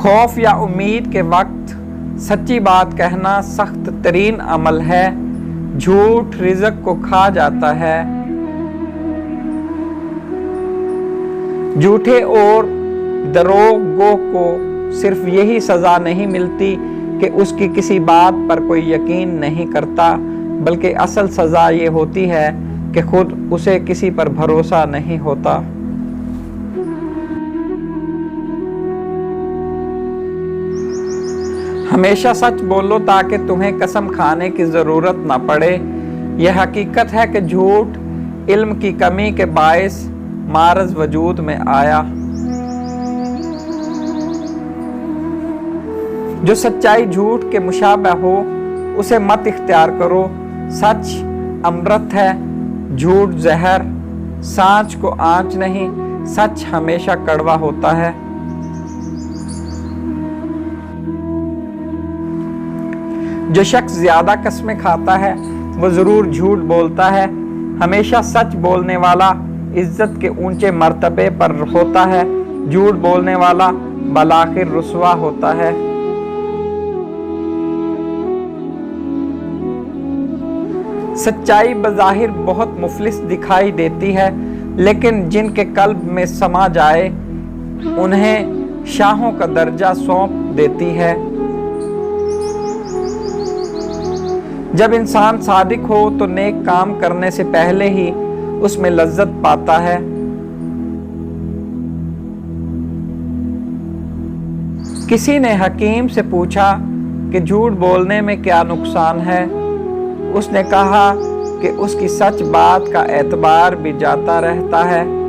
خوف یا امید کے وقت سچی بات کہنا سخت ترین عمل ہے۔ جھوٹ رزق کو کھا جاتا ہے۔ جھوٹے اور دروغ گو کو صرف یہی سزا نہیں ملتی کہ اس کی کسی بات پر کوئی یقین نہیں کرتا، بلکہ اصل سزا یہ ہوتی ہے کہ خود اسے کسی پر بھروسہ نہیں ہوتا۔ ہمیشہ سچ بولو تاکہ تمہیں قسم کھانے کی ضرورت نہ پڑے۔ یہ حقیقت ہے کہ جھوٹ علم کی کمی کے باعث معرض وجود میں آیا۔ جو سچائی جھوٹ کے مشابہ ہو اسے مت اختیار کرو۔ سچ امرت ہے، جھوٹ زہر۔ سانچ کو آنچ نہیں، سچ ہمیشہ کڑوا ہوتا ہے۔ جو شخص زیادہ قسمیں کھاتا ہے وہ ضرور جھوٹ بولتا ہے۔ ہمیشہ سچ بولنے والا عزت کے اونچے مرتبے پر ہوتا ہے، جھوٹ بولنے والا بالآخر رسوا ہوتا ہے۔ سچائی بظاہر بہت مفلس دکھائی دیتی ہے، لیکن جن کے قلب میں سما جائے انہیں شاہوں کا درجہ سونپ دیتی ہے۔ جب انسان صادق ہو تو نیک کام کرنے سے پہلے ہی اس میں لذت پاتا ہے۔ کسی نے حکیم سے پوچھا کہ جھوٹ بولنے میں کیا نقصان ہے؟ اس نے کہا کہ اس کی سچ بات کا اعتبار بھی جاتا رہتا ہے۔